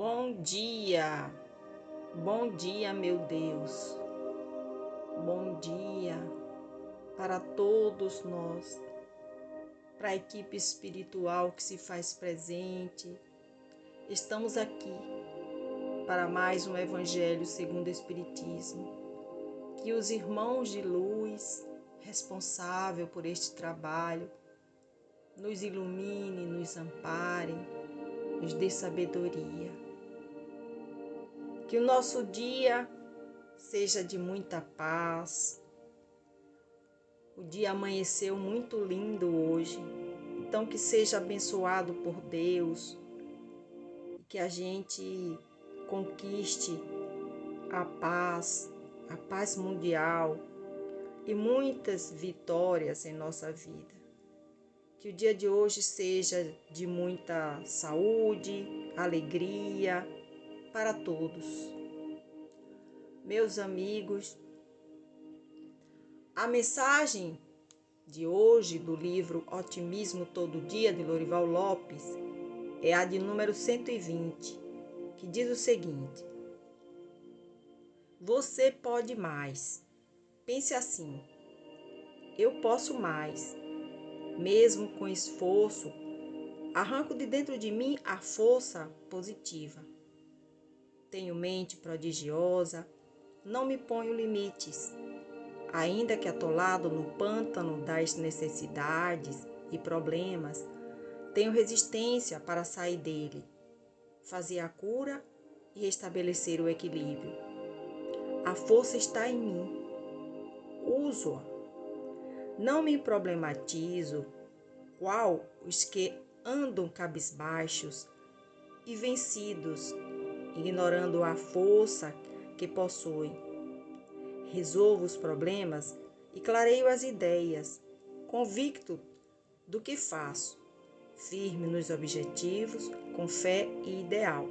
Bom dia, meu Deus, bom dia para todos nós, para a equipe espiritual que se faz presente. Estamos aqui para mais um Evangelho segundo o Espiritismo. Que os irmãos de luz, responsável por este trabalho, nos ilumine, nos amparem, nos dê sabedoria. Que o nosso dia seja de muita paz. O dia amanheceu muito lindo hoje, então que seja abençoado por Deus, que a gente conquiste a paz mundial e muitas vitórias em nossa vida. Que o dia de hoje seja de muita saúde, alegria para todos. Meus amigos, a mensagem de hoje do livro Otimismo Todo Dia, de Lorival Lopes, é a de número 120, que diz o seguinte: você pode mais. Pense assim: eu posso mais. Mesmo com esforço, arranco de dentro de mim a força positiva. Tenho mente prodigiosa, não me ponho limites. Ainda que atolado no pântano das necessidades e problemas, tenho resistência para sair dele, fazer a cura e restabelecer o equilíbrio. A força está em mim. Uso-a. Não me problematizo, qual os que andam cabisbaixos e vencidos, ignorando a força que possuem. Resolvo os problemas e clareio as ideias, convicto do que faço, firme nos objetivos, com fé e ideal.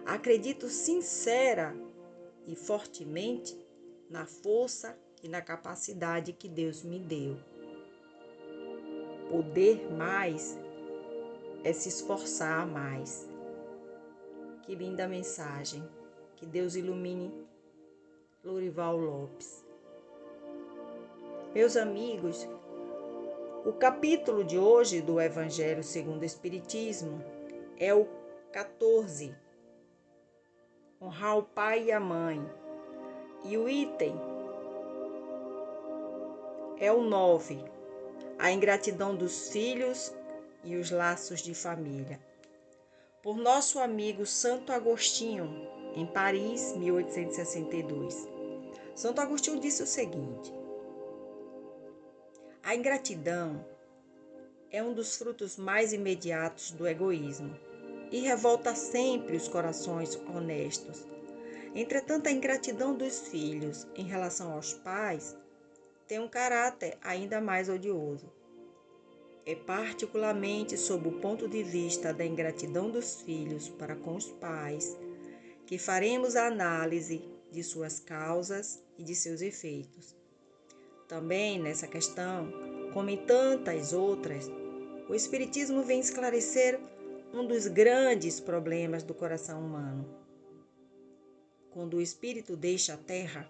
Acredito sincera e fortemente na força e na capacidade que Deus me deu. Poder mais é se esforçar mais. Que linda mensagem. Que Deus ilumine Lorival Lopes. Meus amigos, o capítulo de hoje do Evangelho segundo o Espiritismo é o 14. Honrar o pai e a mãe. E o item é o 9. A ingratidão dos filhos e os laços de família. Por nosso amigo Santo Agostinho, em Paris, 1862. Santo Agostinho disse o seguinte: a ingratidão é um dos frutos mais imediatos do egoísmo e revolta sempre os corações honestos. Entretanto, a ingratidão dos filhos em relação aos pais tem um caráter ainda mais odioso. É particularmente sob o ponto de vista da ingratidão dos filhos para com os pais que faremos a análise de suas causas e de seus efeitos. Também nessa questão, como em tantas outras, o Espiritismo vem esclarecer um dos grandes problemas do coração humano. Quando o espírito deixa a terra,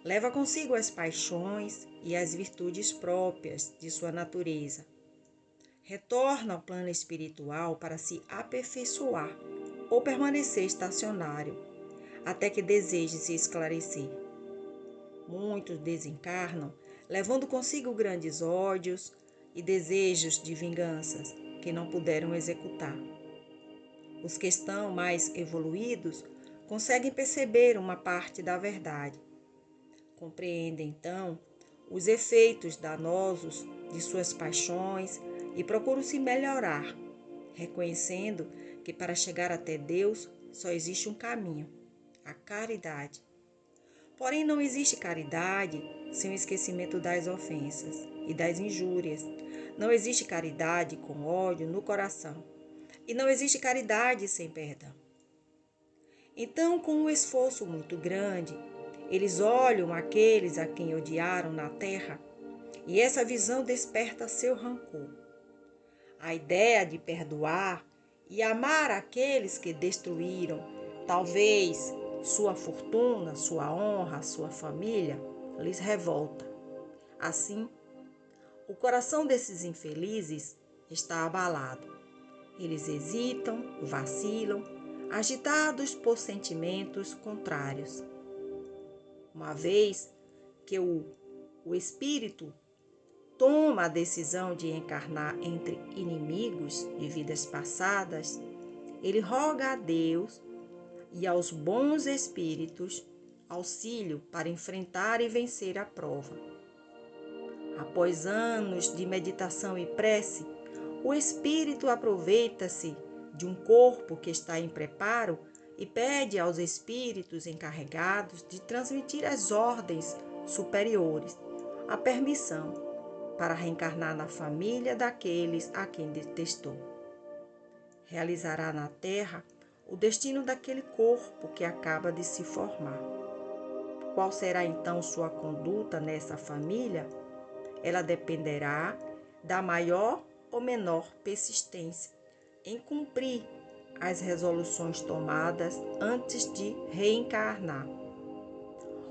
leva consigo as paixões e as virtudes próprias de sua natureza. Retorna ao plano espiritual para se aperfeiçoar ou permanecer estacionário, até que deseje se esclarecer. Muitos desencarnam, levando consigo grandes ódios e desejos de vinganças que não puderam executar. Os que estão mais evoluídos conseguem perceber uma parte da verdade. Compreendem, então, os efeitos danosos de suas paixões e procuram se melhorar, reconhecendo que para chegar até Deus só existe um caminho, a caridade. Porém, não existe caridade sem o esquecimento das ofensas e das injúrias. Não existe caridade com ódio no coração. E não existe caridade sem perdão. Então, com um esforço muito grande, eles olham aqueles a quem odiaram na terra e essa visão desperta seu rancor. A ideia de perdoar e amar aqueles que destruíram, talvez sua fortuna, sua honra, sua família, lhes revolta. Assim, o coração desses infelizes está abalado. Eles hesitam, vacilam, agitados por sentimentos contrários. Uma vez que o espírito toma a decisão de encarnar entre inimigos de vidas passadas, ele roga a Deus e aos bons espíritos auxílio para enfrentar e vencer a prova. Após anos de meditação e prece, o espírito aproveita-se de um corpo que está em preparo e pede aos espíritos encarregados de transmitir as ordens superiores a permissão para reencarnar na família daqueles a quem detestou. Realizará na Terra o destino daquele corpo que acaba de se formar. Qual será então sua conduta nessa família? Ela dependerá da maior ou menor persistência em cumprir as resoluções tomadas antes de reencarnar.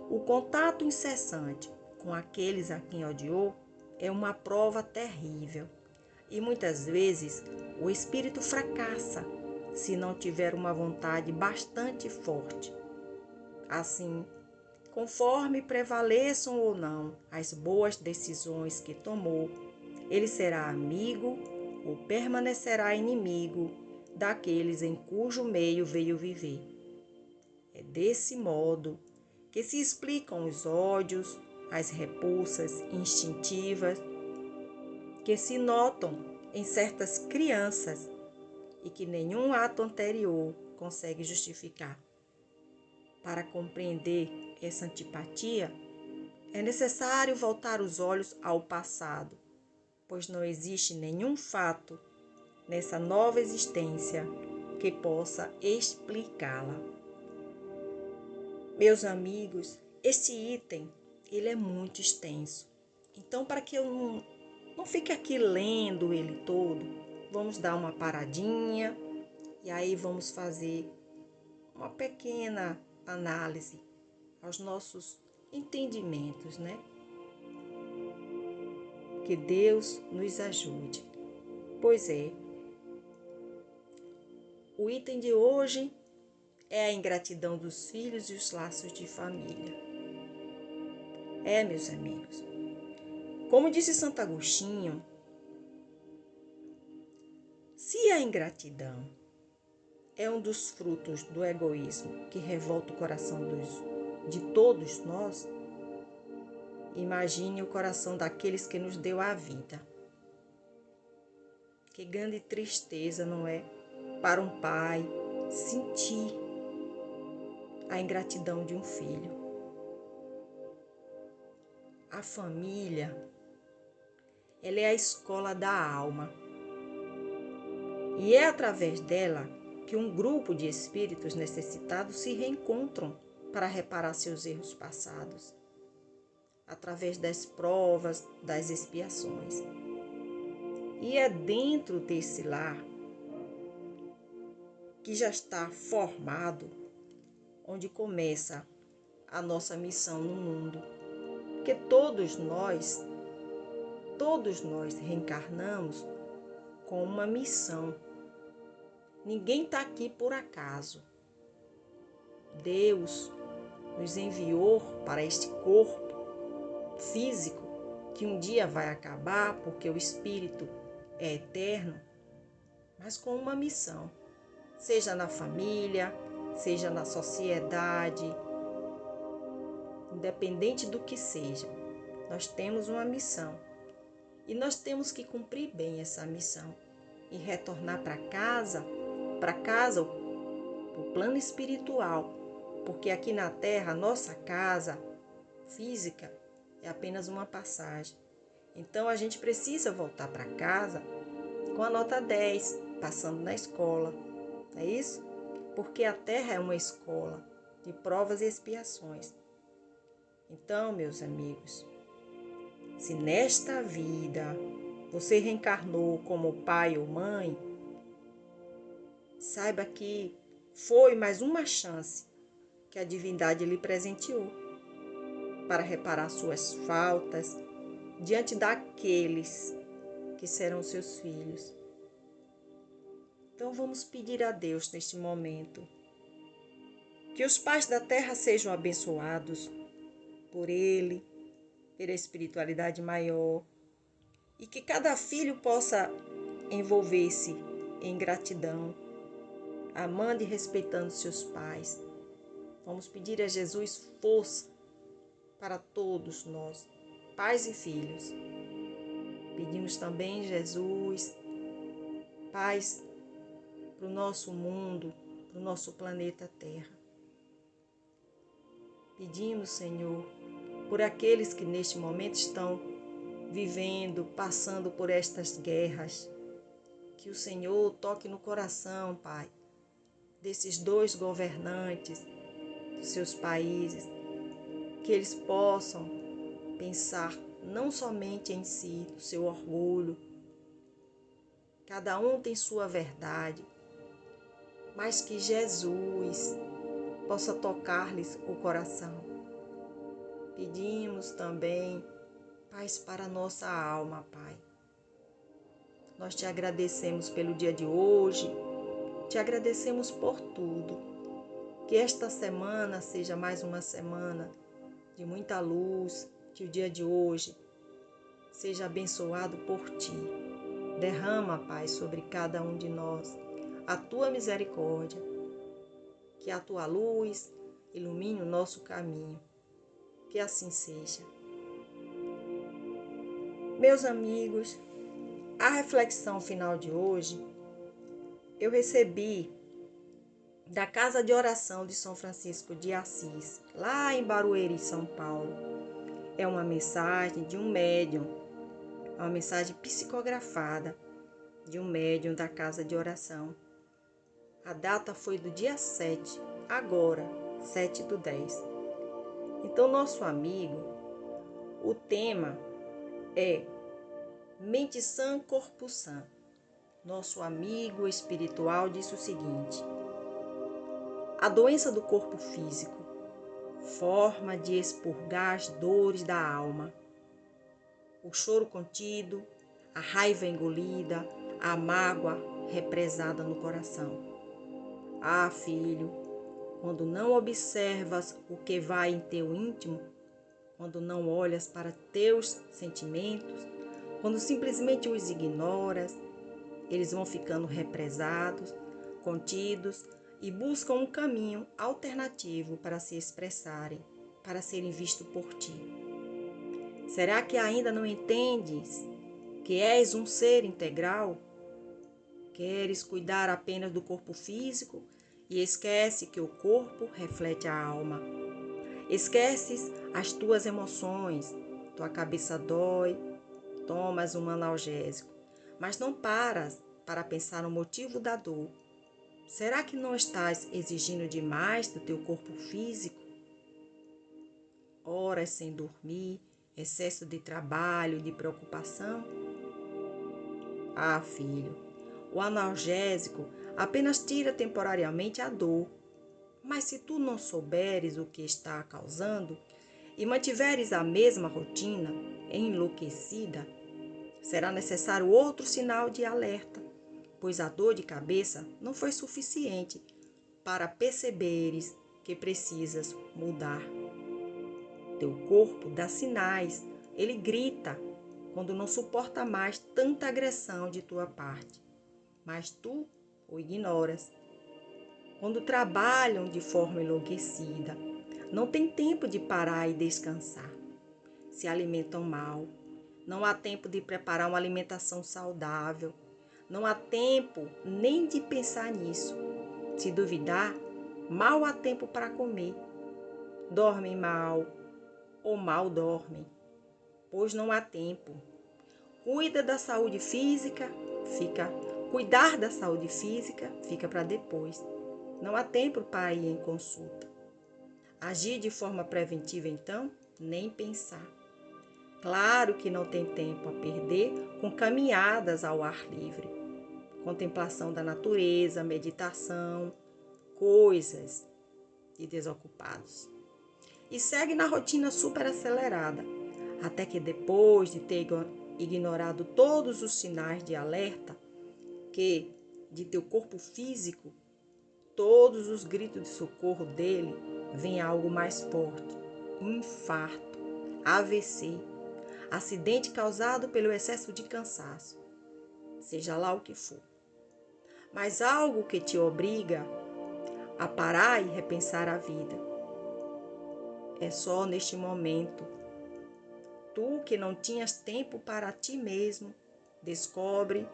O contato incessante com aqueles a quem odiou é uma prova terrível e muitas vezes o espírito fracassa se não tiver uma vontade bastante forte. Assim, conforme prevaleçam ou não as boas decisões que tomou, ele será amigo ou permanecerá inimigo daqueles em cujo meio veio viver. É desse modo que se explicam os ódios, as repulsas instintivas que se notam em certas crianças e que nenhum ato anterior consegue justificar. Para compreender essa antipatia, é necessário voltar os olhos ao passado, pois não existe nenhum fato nessa nova existência que possa explicá-la. Meus amigos, este item ele é muito extenso. Então, para que eu não fique aqui lendo ele todo, vamos dar uma paradinha e aí vamos fazer uma pequena análise aos nossos entendimentos, né? Que Deus nos ajude. Pois é, o item de hoje é a ingratidão dos filhos e os laços de família. Meus amigos, como disse Santo Agostinho, se a ingratidão é um dos frutos do egoísmo que revolta o coração de todos nós, imagine o coração daqueles que nos deu a vida. Que grande tristeza, não é? Para um pai sentir a ingratidão de um filho. A família, ela é a escola da alma. E é através dela que um grupo de espíritos necessitados se reencontram para reparar seus erros passados, através das provas, das expiações. E é dentro desse lar que já está formado, onde começa a nossa missão no mundo. Porque todos nós reencarnamos com uma missão. Ninguém está aqui por acaso. Deus nos enviou para este corpo físico que um dia vai acabar, porque o espírito é eterno, mas com uma missão, seja na família, seja na sociedade, independente do que seja, nós temos uma missão e nós temos que cumprir bem essa missão e retornar para casa, o plano espiritual, porque aqui na Terra, nossa casa física é apenas uma passagem. Então a gente precisa voltar para casa com a nota 10, passando na escola, não é isso? Porque a Terra é uma escola de provas e expiações. Então, meus amigos, se nesta vida você reencarnou como pai ou mãe, Saiba que foi mais uma chance que a divindade lhe presenteou para reparar suas faltas diante daqueles que serão seus filhos. Então vamos pedir a Deus neste momento que os pais da terra sejam abençoados por Ele, pela espiritualidade maior, e que cada filho possa envolver-se em gratidão, amando e respeitando seus pais. Vamos pedir a Jesus força para todos nós, pais e filhos. Pedimos também, Jesus, paz para o nosso mundo, para o nosso planeta Terra. Pedimos, Senhor, por aqueles que neste momento estão vivendo, passando por estas guerras, que o Senhor toque no coração, Pai, desses dois governantes dos seus países, que eles possam pensar não somente em si, no seu orgulho, cada um tem sua verdade, mas que Jesus possa tocar-lhes o coração. Pedimos também paz para a nossa alma, Pai. Nós te agradecemos pelo dia de hoje, te agradecemos por tudo. Que esta semana seja mais uma semana de muita luz, que o dia de hoje seja abençoado por ti. Derrama, Pai, sobre cada um de nós a tua misericórdia, que a tua luz ilumine o nosso caminho. Que assim seja. Meus amigos, a reflexão final de hoje eu recebi da Casa de Oração de São Francisco de Assis, lá em Barueri, São Paulo. É uma mensagem de um médium, uma mensagem psicografada de um médium da Casa de Oração. A data foi do dia 7, agora, 7/10. Então, nosso amigo, o tema é Mente Sã, Corpo Sã. Nosso amigo espiritual disse o seguinte: a doença do corpo físico, forma de expurgar as dores da alma, o choro contido, a raiva engolida, a mágoa represada no coração. Ah, filho, quando não observas o que vai em teu íntimo, quando não olhas para teus sentimentos, quando simplesmente os ignoras, eles vão ficando represados, contidos e buscam um caminho alternativo para se expressarem, para serem vistos por ti. Será que ainda não entendes que és um ser integral? Queres cuidar apenas do corpo físico e esquece que o corpo reflete a alma. Esqueces as tuas emoções, tua cabeça dói, tomas um analgésico, mas não paras para pensar no motivo da dor. Será que não estás exigindo demais do teu corpo físico? Horas sem dormir, excesso de trabalho e de preocupação? Ah, filho, o analgésico apenas tira temporariamente a dor, mas se tu não souberes o que está causando e mantiveres a mesma rotina enlouquecida, será necessário outro sinal de alerta, pois a dor de cabeça não foi suficiente para perceberes que precisas mudar. Teu corpo dá sinais, ele grita quando não suporta mais tanta agressão de tua parte, mas tu o ignoras. Quando trabalham de forma enlouquecida, não tem tempo de parar e descansar. Se alimentam mal, não há tempo de preparar uma alimentação saudável, não há tempo nem de pensar nisso. Se duvidar, mal há tempo para comer. Dormem mal ou mal dormem, pois não há tempo. Cuidar da saúde física fica para depois. Não há tempo para ir em consulta. Agir de forma preventiva, então, nem pensar. Claro que não tem tempo a perder com caminhadas ao ar livre. contemplação da natureza, meditação, coisas de desocupados. E segue na rotina super acelerada, até que depois de ter ignorado todos os sinais de alerta que de teu corpo físico, todos os gritos de socorro dele, vem algo mais forte: infarto, AVC, acidente causado pelo excesso de cansaço, seja lá o que for. Mas algo que te obriga a parar e repensar a vida. É só neste momento, tu que não tinhas tempo para ti mesmo, descobre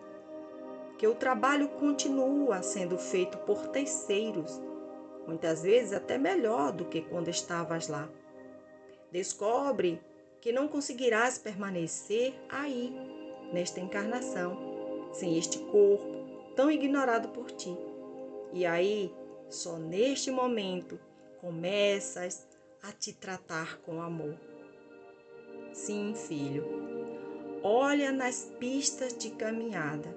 que o trabalho continua sendo feito por terceiros, muitas vezes até melhor do que quando estavas lá. Descobre que não conseguirás permanecer aí, nesta encarnação, sem este corpo tão ignorado por ti. E aí, só neste momento, começas a te tratar com amor. Sim, filho, olha nas pistas de caminhada,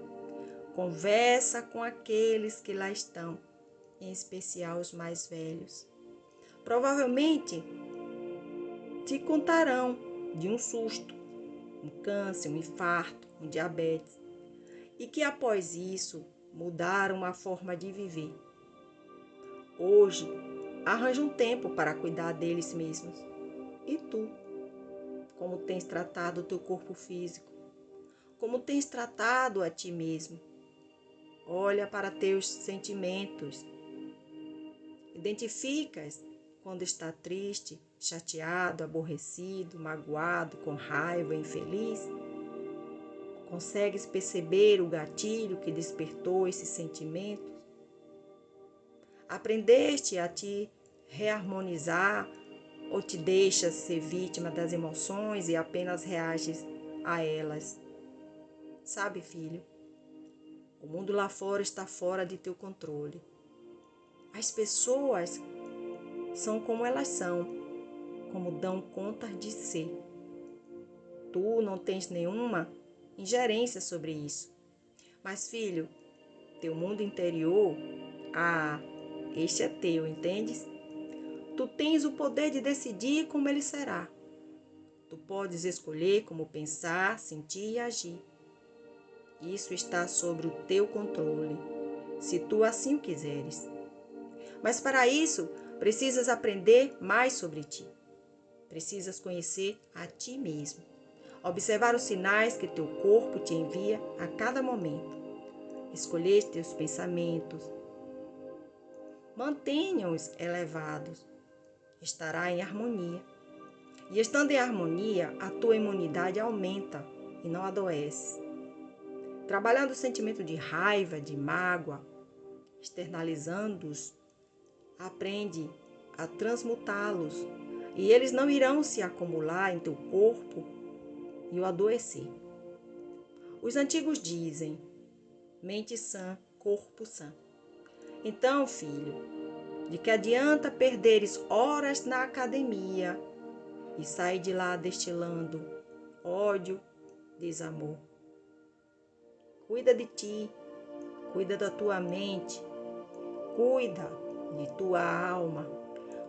conversa com aqueles que lá estão, em especial os mais velhos. Provavelmente te contarão de um susto, um câncer, um infarto, um diabetes, e que após isso mudaram a forma de viver. Hoje, arranja um tempo para cuidar deles mesmos. E tu? Como tens tratado o teu corpo físico? Como tens tratado a ti mesmo? Olha para teus sentimentos. Identificas quando está triste, chateado, aborrecido, magoado, com raiva, infeliz? Consegues perceber o gatilho que despertou esses sentimentos? Aprendeste a te reharmonizar ou te deixas ser vítima das emoções e apenas reages a elas? Sabe, filho, o mundo lá fora está fora de teu controle. As pessoas são como elas são, como dão conta de ser. Tu não tens nenhuma ingerência sobre isso. Mas, filho, teu mundo interior, este é teu, entendes? Tu tens o poder de decidir como ele será. Tu podes escolher como pensar, sentir e agir. Isso está sobre o teu controle, se tu assim o quiseres. Mas para isso, precisas aprender mais sobre ti. Precisas conhecer a ti mesmo. Observar os sinais que teu corpo te envia a cada momento. Escolher teus pensamentos. Mantenha-os elevados. Estará em harmonia. E estando em harmonia, a tua imunidade aumenta e não adoece. Trabalhando o sentimento de raiva, de mágoa, externalizando-os, aprende a transmutá-los e eles não irão se acumular em teu corpo e o adoecer. Os antigos dizem: mente sã, corpo sã. Então, filho, de que adianta perderes horas na academia e sair de lá destilando ódio, desamor? Cuida de ti, cuida da tua mente, cuida de tua alma,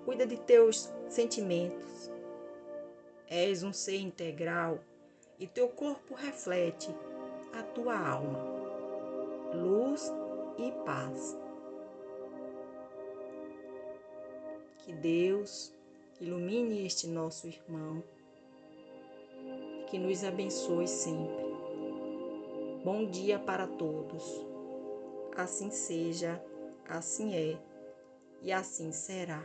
cuida de teus sentimentos. És um ser integral e teu corpo reflete a tua alma. Luz e paz. Que Deus ilumine este nosso irmão, que nos abençoe sempre. Bom dia para todos. Assim seja, assim é e assim será.